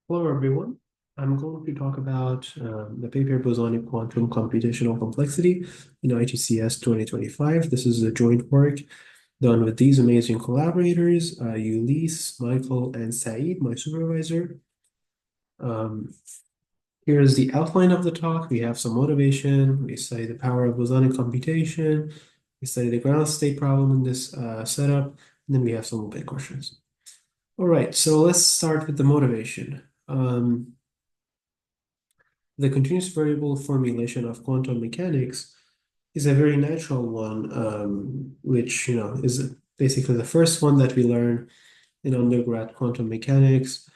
Hello, everyone. I'm going to talk about the paper Bosonic Quantum Computational Complexity in ITCS 2025. This is a joint work done with these amazing collaborators, Ulysse, Michael, and Saeed, my supervisor. Um, Here is the outline of the talk. We have some motivation. We study the power of bosonic computation. We study the ground state problem in this setup. And then we have some open questions. All right, so let's start with the motivation. The continuous variable formulation of quantum mechanics is a very natural one, which is basically the first one that we learn in undergrad quantum mechanics.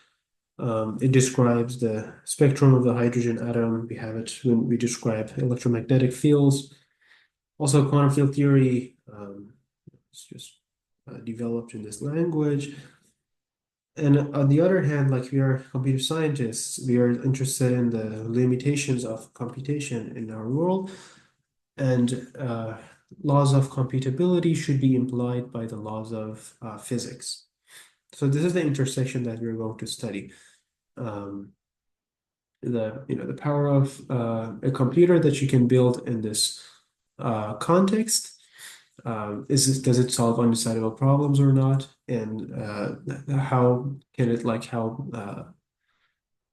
It describes the spectrum of the hydrogen atom. We have it when we describe electromagnetic fields. Also, quantum field theory is just developed in this language. And on the other hand, like we are computer scientists, we are interested in the limitations of computation in our world, and laws of computability should be implied by the laws of physics. So this is the intersection that we're going to study. Um, the power of a computer that you can build in this context. Does it solve undecidable problems or not? And how can it how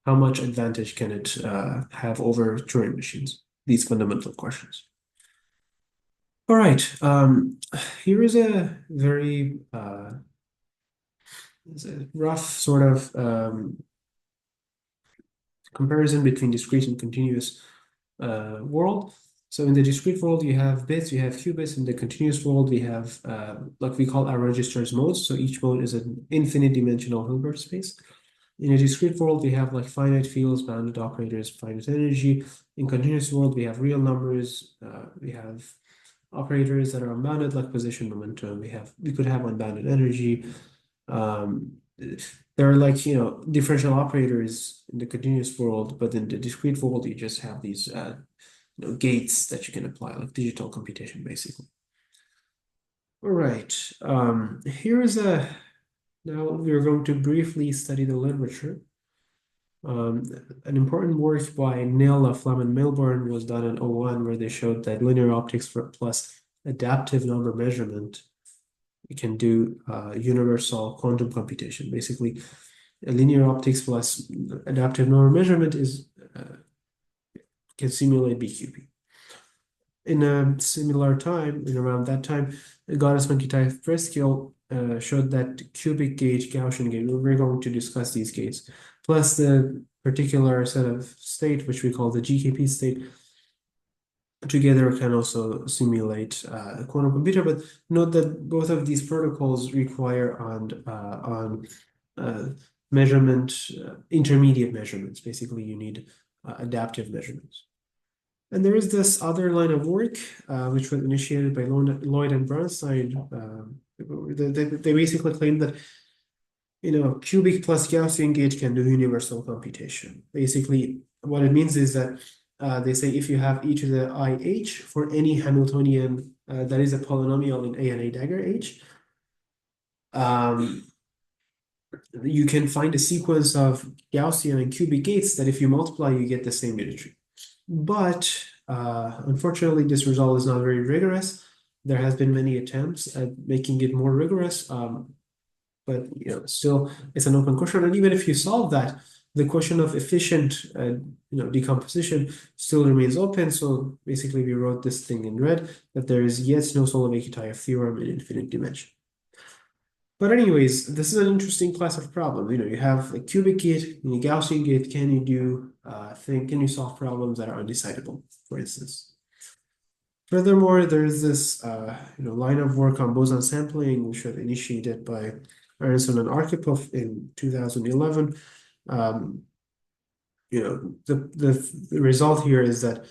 much advantage can it have over Turing machines? These fundamental questions. All right. Here is a very rough sort of comparison between discrete and continuous world. So in the discrete world, you have bits, you have qubits. In the continuous world, we have like we call our registers modes. So each mode is an infinite dimensional Hilbert space. In a discrete world, we have like finite fields, bounded operators, finite energy. In continuous world, we have real numbers. We have operators that are unbounded, like position, momentum. We could have unbounded energy. Um, there are like differential operators in the continuous world, but in the discrete world, you just have these gates that you can apply, like digital computation, basically. All right. Here is a Now we're going to briefly study the literature. An important work by Neil, Flam, and Milburn was done in '01, where they showed that linear optics plus adaptive number measurement can do universal quantum computation. Basically, a linear optics plus adaptive number measurement can simulate BQP. In a similar time, in around that time, Goddess Monkey type Preskill showed that cubic gate, Gaussian gate, we're going to discuss these gates, plus the particular set of state, which we call the GKP state, together can also simulate a quantum computer. But note that both of these protocols require on measurement, intermediate measurements. Basically, you need adaptive measurements. And there is this other line of work, which was initiated by Lloyd and Bernstein. They basically claim that cubic plus Gaussian gate can do universal computation. Basically, what it means is that they say if you have e to the IH for any Hamiltonian that is a polynomial in A and A dagger H, you can find a sequence of Gaussian and cubic gates that if you multiply, you get the same unitary. But unfortunately, this result is not very rigorous. There has been many attempts at making it more rigorous, but still it's an open question. And even if you solve that, the question of efficient decomposition still remains open. So basically, we wrote this thing in red that there is yet no Solovay-Kitaev theorem in infinite dimension. But anyways, this is an interesting class of problem. You have a cubic gate and a Gaussian gate. Can you solve problems that are undecidable, for instance? Furthermore, there is this line of work on boson sampling, which was initiated by Aronson and Arkhipov in 2011. The result here is that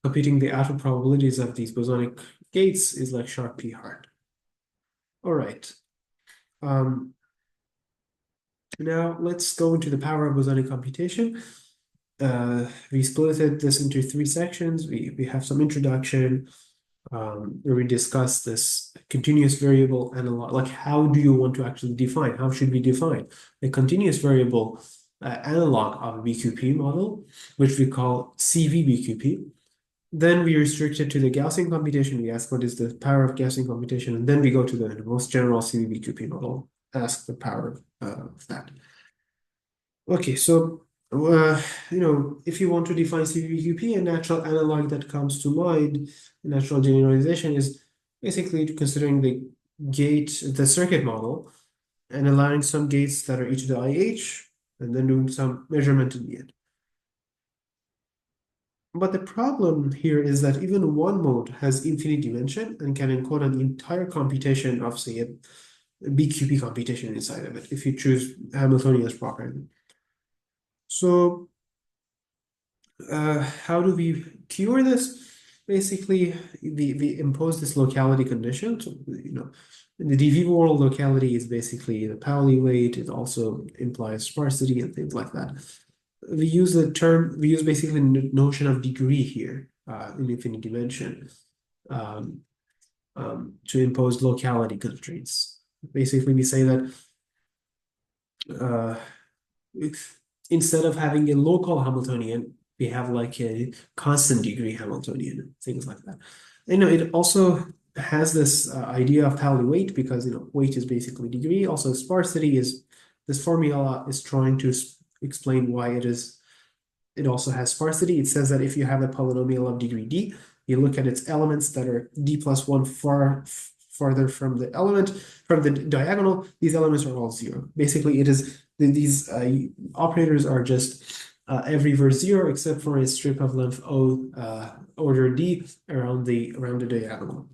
computing the outer probabilities of these bosonic gates is like sharp P hard. All right. Now let's go into the power of bosonic computation. We split this into three sections. We have some introduction, where we discuss this continuous variable analog. Like, how do you want to actually define? How should we define a continuous variable analog of a BQP model, which we call CVBQP. Then we restrict it to the Gaussian computation. We ask what is the power of Gaussian computation, and then we go to the most general CVBQP model, ask the power of that. Okay, so if you want to define CVBQP, a natural analog that comes to mind, a natural generalization is basically considering the circuit model, and allowing some gates that are e to the IH, and then doing some measurement in the end. But the problem here is that even one mode has infinite dimension and can encode an entire computation of, say, a BQP computation inside of it, if you choose Hamiltonian's property. So how do we cure this? Basically, we impose this locality condition. So, in the DV world, locality is basically the Pauli weight. It also implies sparsity and things like that. We use basically the notion of degree here in infinite dimension to impose locality constraints. Basically, we say that instead of having a local Hamiltonian, we have like a constant degree Hamiltonian, things like that. It also has this idea of Pauli weight because weight is basically degree. Also, sparsity is this formula is trying to explain why it also has sparsity. It says that if you have a polynomial of degree d, you look at its elements that are d plus 1 farther from the diagonal, these elements are all 0. Basically, these operators are just every verse 0 except for a strip of length O order d around the diagonal.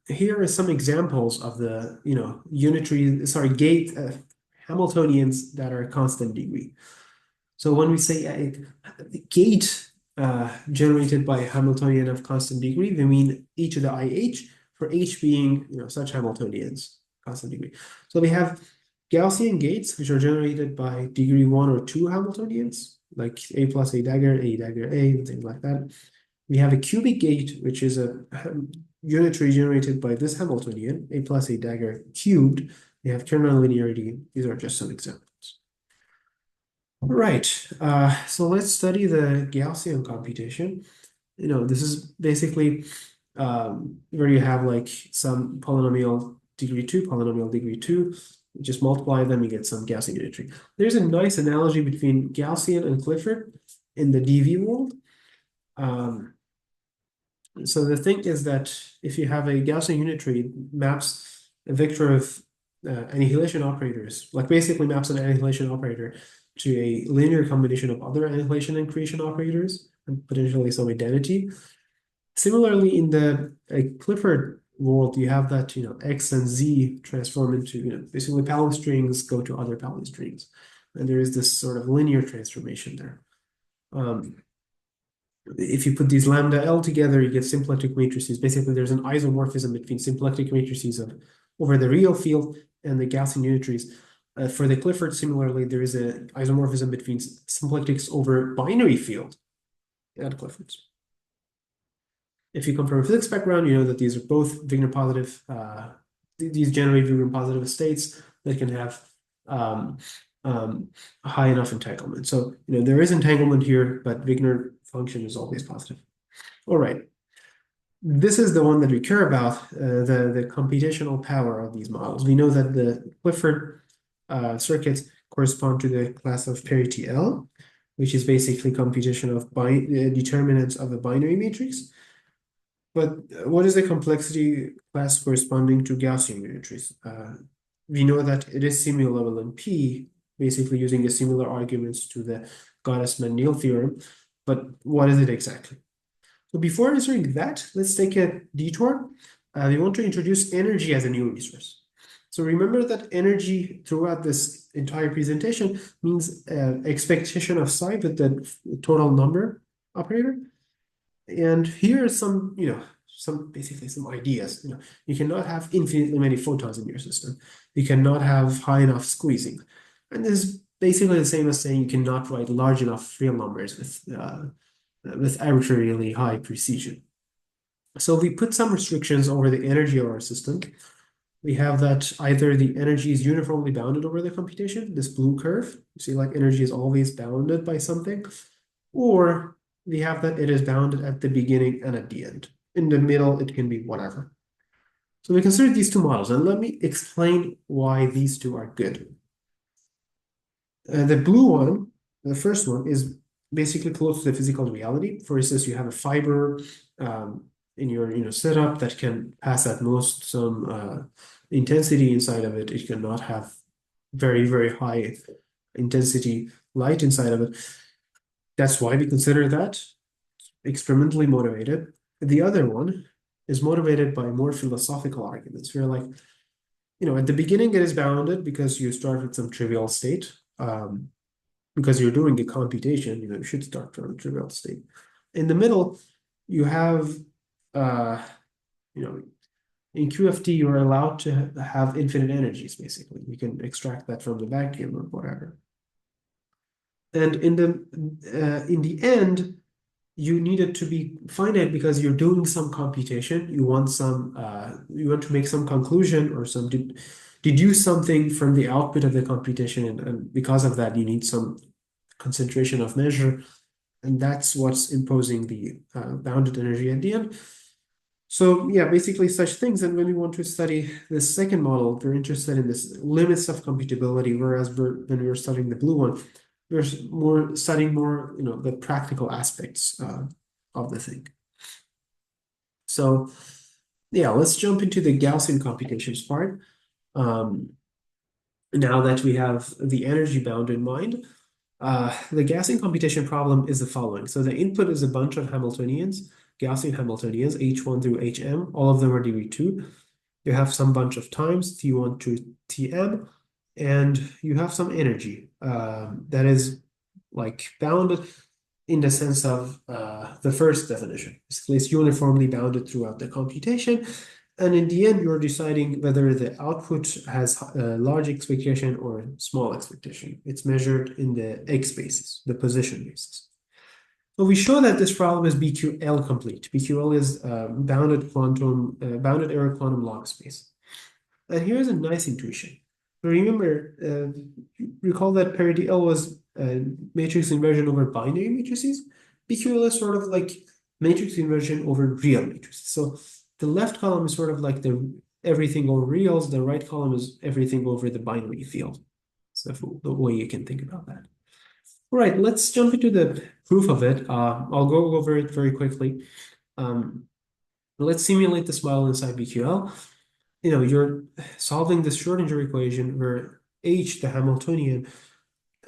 Here are some examples of the gate Hamiltonians that are constant degree. So when we say a gate generated by a Hamiltonian of constant degree, we mean e to the IH, for H being such Hamiltonians, constant degree. So we have Gaussian gates, which are generated by degree 1 or 2 Hamiltonians, like A plus A dagger, and things like that. We have a cubic gate, which is a unitary generated by this Hamiltonian, A plus A dagger cubed. We have kernel linearity. These are just some examples. Right. So let's study the Gaussian computation. This is basically where you have like some polynomial degree 2. You just multiply them, you get some Gaussian unitary. There's a nice analogy between Gaussian and Clifford in the DV world. So the thing is that if you have a Gaussian unitary, it maps a vector of annihilation operators, like basically maps an annihilation operator to a linear combination of other annihilation and creation operators, and potentially some identity. Similarly, in the Clifford world, you have that X and Z transform into basically Pauli strings go to other Pauli strings, and there is this sort of linear transformation there. If you put these lambda L together, you get symplectic matrices. Basically, there's an isomorphism between symplectic matrices over the real field and the Gaussian unitaries. For the Clifford, similarly, there is an isomorphism between symplectics over binary field at Clifford's. If you come from a physics background, you know that these are both Wigner positive. These generate Wigner positive states that can have high enough entanglement. So there is entanglement here, but Wigner function is always positive. All right. This is the one that we care about, the computational power of these models. We know that the Clifford circuits correspond to the class of parity L, which is basically computation of determinants of a binary matrix. But what is the complexity class corresponding to Gaussian unitaries? We know that it is simulable in P, basically using a similar arguments to the Goddess-Mendel theorem. But what is it exactly? So before answering that, let's take a detour. We want to introduce energy as a new resource. So remember that energy throughout this entire presentation means expectation of psi with the total number operator. And here are some, basically some ideas. You cannot have infinitely many photons in your system. You cannot have high enough squeezing. And this is basically the same as saying you cannot write large enough real numbers with arbitrarily high precision. So we put some restrictions over the energy of our system. we have that either the energy is uniformly bounded over the computation, this blue curve, you see like energy is always bounded by something, or we have that it is bounded at the beginning and at the end. In the middle, it can be whatever. So we consider these two models, and let me explain why these two are good. The blue one, the first one, is basically close to the physical reality. For instance, you have a fiber in your setup that can pass at most some intensity inside of it. It cannot have very, very high intensity light inside of it. That's why we consider that experimentally motivated. The other one is motivated by more philosophical arguments. We're like, at the beginning it is bounded because you start with some trivial state. Because you're doing a computation, you should start from a trivial state. In the middle, you have, in QFT, you're allowed to have infinite energies, basically. You can extract that from the vacuum or whatever. And in the end, you need it to be finite because you're doing some computation. You want to make some conclusion or some deduce something from the output of the computation, and because of that, you need some concentration of measure, and that's what's imposing the bounded energy at the end. So yeah, basically such things. And when we want to study the second model, we're interested in this limits of computability, whereas when we're studying the blue one, we're studying more, the practical aspects of the thing. So yeah, let's jump into the Gaussian computations part. Now that we have the energy bound in mind, the Gaussian computation problem is the following. So the input is a bunch of Hamiltonians, Gaussian Hamiltonians, H1 through Hm. All of them are dv2. You have some bunch of times, T1 to Tm, and you have some energy that is like bounded in the sense of the first definition. Basically, it's uniformly bounded throughout the computation. And in the end, you're deciding whether the output has a large expectation or small expectation. It's measured in the x basis, the position basis. So we show that this problem is BQL complete. BQL is bounded error quantum log space. And here's a nice intuition. Remember, recall that parity L was matrix inversion over binary matrices. BQL is sort of like matrix inversion over real matrices. So the left column is sort of like the everything over reals. The right column is everything over the binary field. So the way you can think about that. All right, let's jump into the proof of it. I'll go over it very quickly. Let's simulate this model inside BQL. You're solving this Schrodinger equation where H, the Hamiltonian,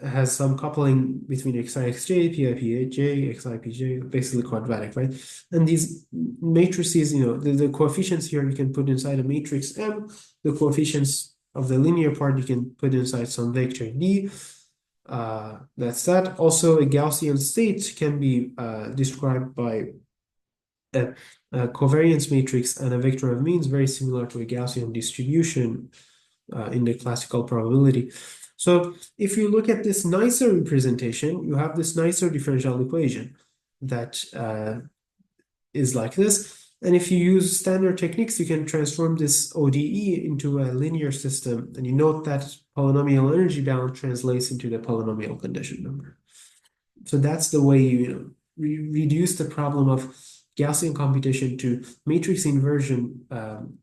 has some coupling between xi(xj), pi(pj), xi(pj), basically quadratic, right? And these matrices, the coefficients here you can put inside a matrix M. The coefficients of the linear part you can put inside some vector D. That's that. Also, a Gaussian state can be described by a covariance matrix and a vector of means, very similar to a Gaussian distribution in the classical probability. So if you look at this nicer representation, you have this nicer differential equation that is like this. And if you use standard techniques, you can transform this ODE into a linear system. And you note that polynomial energy bound translates into the polynomial condition number. So that's the way you reduce the problem of Gaussian computation to matrix inversion,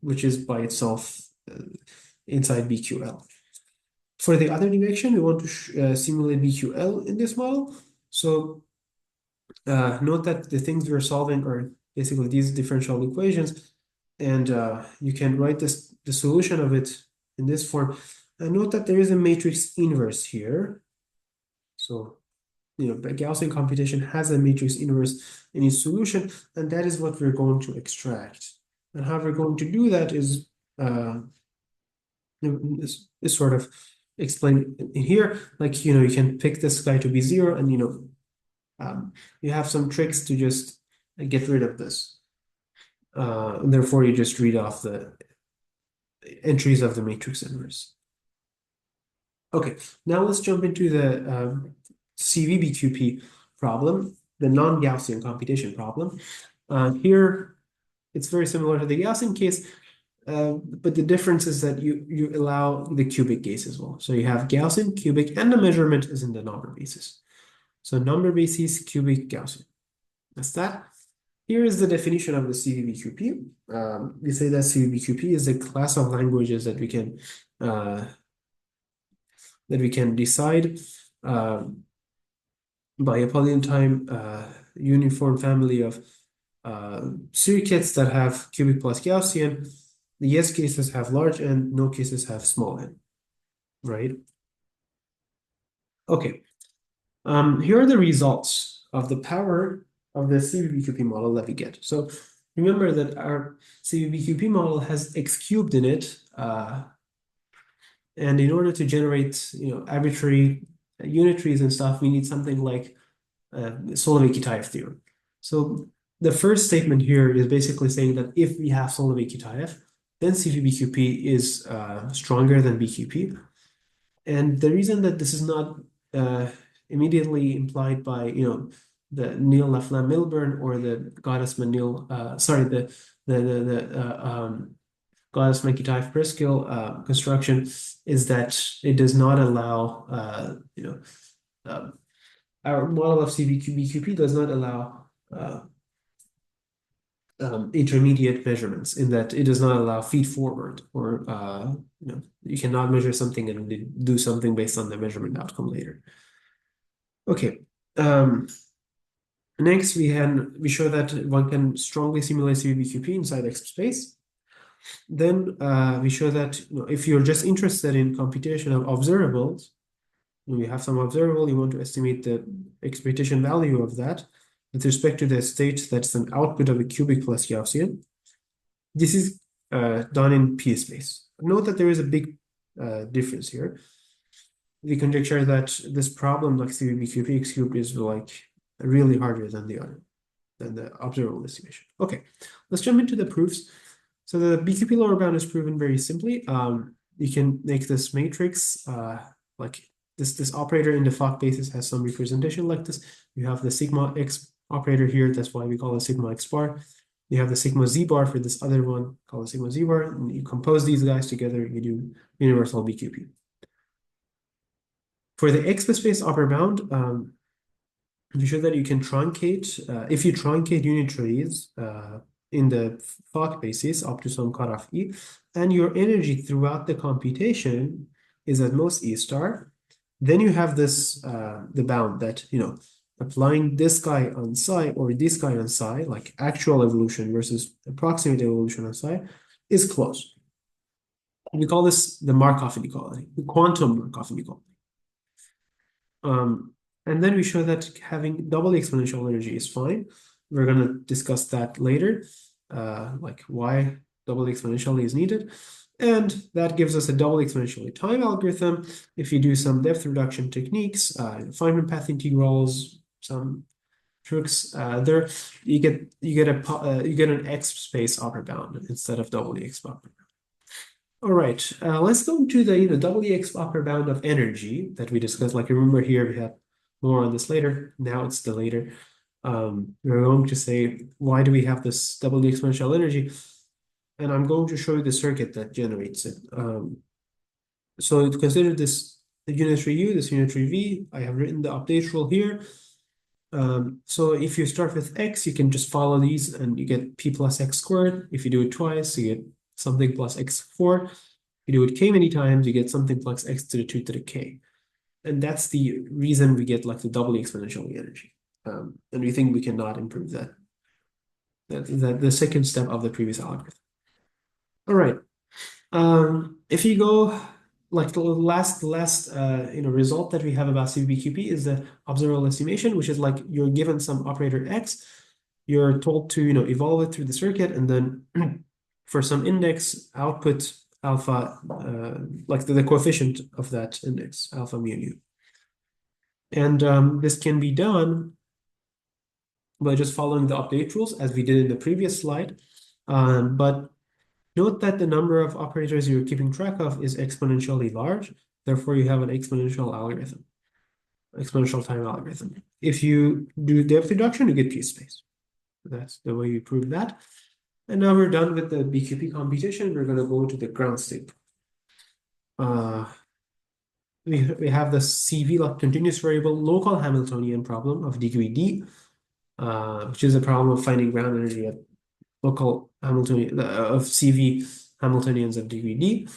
which is by itself inside BQL. For the other direction, we want to simulate BQL in this model. So note that the things we're solving are basically these differential equations, and you can write the solution of it in this form. And note that there is a matrix inverse here. So Gaussian computation has a matrix inverse in its solution, and that is what we're going to extract. And how we're going to do that is sort of explained in here. Like, you can pick this guy to be 0, and you have some tricks to just get rid of this. And therefore, you just read off the entries of the matrix inverse. Okay, now let's jump into the CVBQP problem, the non-Gaussian computation problem. Here, it's very similar to the Gaussian case. But the difference is that you allow the cubic case as well. So you have Gaussian, cubic, and the measurement is in the number basis. So number basis, cubic, Gaussian. That's that. Here is the definition of the CVBQP. We say that CVBQP is a class of languages that we can decide by a polytime uniform family of circuits that have cubic plus Gaussian. The yes cases have large n, no cases have small n, right? Okay. Here are the results of the power of the CVBQP model that we get. So remember that our CVBQP model has x cubed in it, and in order to generate, arbitrary unitaries and stuff, we need something like Solovay-Kitaev theorem. So the first statement here is basically saying that if we have Solovay-Kitaev, then CVBQP is stronger than BQP. And the reason that this is not immediately implied by, the Neal Laflamme Milburn or the Gottesman-Neal, Gottesman-Kitaev Preskill construction is that it does not allow, our model of CVBQP does not allow intermediate measurements, in that it does not allow feed forward, or you cannot measure something and do something based on the measurement outcome later. Okay. Next, we show that one can strongly simulate CVBQP inside X space. Then we show that if you're just interested in computation of observables, when you have some observable, you want to estimate the expectation value of that with respect to the state that's an output of a cubic plus Gaussian. This is done in P space. Note that there is a big difference here. We conjecture that this problem, like CVBQP x cubed, is like really harder than the observable estimation. Okay, let's jump into the proofs. So the BQP lower bound is proven very simply. You can make this matrix like this operator in the Fock basis has some representation like this. You have the sigma x operator here. That's why we call it sigma x bar. You have the sigma z bar for this other one, called sigma z bar. And you compose these guys together, you do universal BQP. For the X space upper bound, we show that you can truncate, if you truncate unitaries in the Fock basis up to some cutoff E, and your energy throughout the computation is at most E star, then you have this, the bound that, applying this guy on psi or this guy on psi, like actual evolution versus approximate evolution on psi, is closed. We call this the Markov inequality, the quantum Markov inequality. And then we show that having double exponential energy is fine. We're going to discuss that later, like why double exponentially is needed. And that gives us a double exponentially time algorithm. If you do some depth reduction techniques, Feynman path integrals, some tricks, there you get an X space upper bound instead of double X upper bound. All right, let's go to the double X upper bound of energy that we discussed. Like, remember here we have more on this later. Now it's the later. We're going to say, why do we have this double exponential energy? And I'm going to show you the circuit that generates it. So to consider this the unitary U, this unitary V, I have written the update rule here. So if you start with X, you can just follow these and you get P plus X squared. If you do it twice, you get something plus X4. If you do it K many times, you get something plus X to the 2 to the K. And that's the reason we get like the double exponential energy. And we think we cannot improve that. That's the second step of the previous algorithm. All right. If you go like the last result that we have about CVBQP is the observable estimation, which is like you're given some operator X, you're told to evolve it through the circuit, and then for some index output alpha, like the coefficient of that index, alpha mu nu. And this can be done by just following the update rules as we did in the previous slide. But note that the number of operators you're keeping track of is exponentially large. Therefore, you have an exponential algorithm, exponential time algorithm. If you do depth reduction, you get P space. That's the way you prove that. And now we're done with the BQP computation. We're going to go to the ground state. Uh, we have the CV, like continuous variable local Hamiltonian problem of degree D, which is a problem of finding ground energy at local Hamiltonian of CV Hamiltonians of degree D.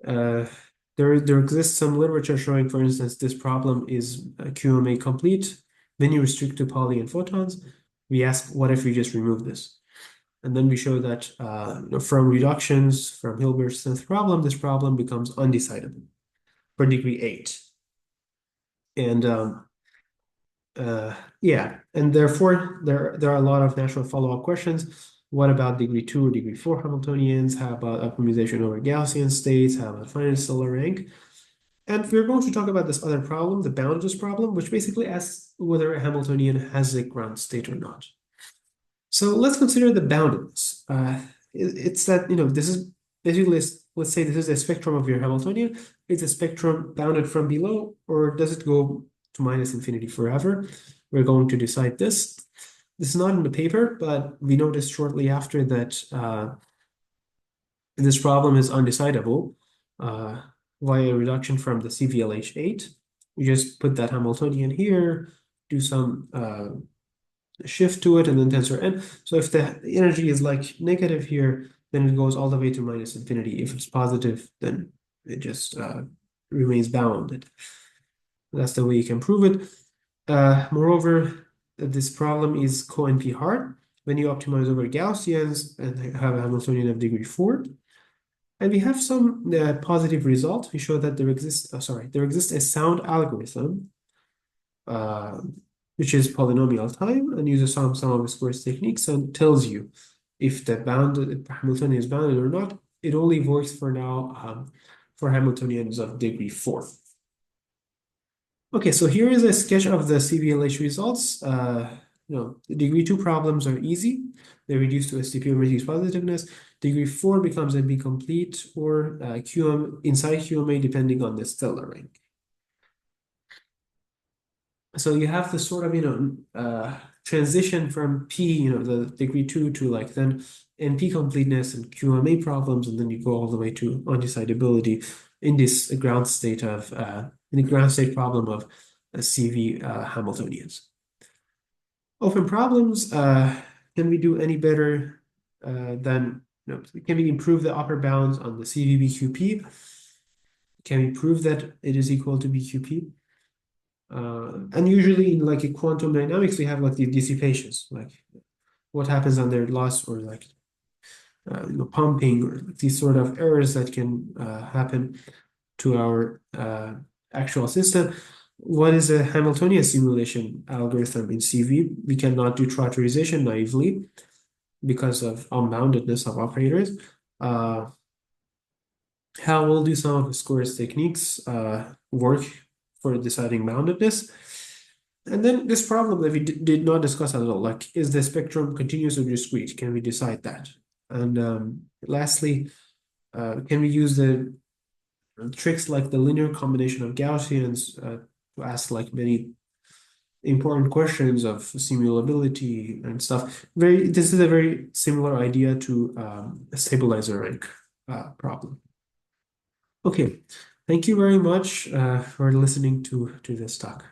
There exists some literature showing, for instance, this problem is QMA complete. Then you restrict to Pauli and photons. We ask, what if we just remove this? And then we show that from reductions from Hilbert's 10th problem, this problem becomes undecidable for degree 8. And yeah, and therefore there are a lot of natural follow-up questions. What about degree 2 or degree 4 Hamiltonians? How about optimization over Gaussian states? How about finite stellar rank? And we're going to talk about this other problem, the boundless problem, which basically asks whether a Hamiltonian has a ground state or not. So let's consider the boundedness. It's that, this is basically, let's say this is a spectrum of your Hamiltonian. It's a spectrum bounded from below, or does it go to minus infinity forever? We're going to decide this. This is not in the paper, but we noticed shortly after that this problem is undecidable via reduction from the CVLH8. We just put that Hamiltonian here, do some shift to it, and then tensor n. So if the energy is like negative here, then it goes all the way to minus infinity. If it's positive, then it just remains bounded. That's the way you can prove it. Moreover, this problem is co-NP hard when you optimize over Gaussians and have a Hamiltonian of degree 4. And we have some positive results. We show that there exists a sound algorithm which is polynomial time and uses some of the squares techniques and tells you if the Hamiltonian is bounded or not. It only works for now for Hamiltonians of degree 4. Okay, so here is a sketch of the CVLH results. The degree 2 problems are easy. They reduce to STP or reduce positiveness. Degree 4 becomes NP complete or QM inside QMA depending on the stellar rank. So you have this sort of, transition from P, the degree 2 to like then NP completeness and QMA problems, and then you go all the way to undecidability in this ground state of, in the ground state problem of CV Hamiltonians. Open problems, can we do any better than, can we improve the upper bounds on the CVBQP? Can we prove that it is equal to BQP? And usually in like a quantum dynamics, we have like the dissipations, like what happens under loss or like pumping or these sort of errors that can happen to our actual system. What is a Hamiltonian simulation algorithm in CV? We cannot do trotterization naively because of unboundedness of operators. How will do some of the scores techniques work for deciding boundedness? And then this problem that we did not discuss at all, like, is the spectrum continuous or discrete? Can we decide that? And lastly, can we use the tricks like the linear combination of Gaussians to ask like many important questions of simulability and stuff? This is a very similar idea to a stabilizer rank problem. Okay, thank you very much for listening to this talk.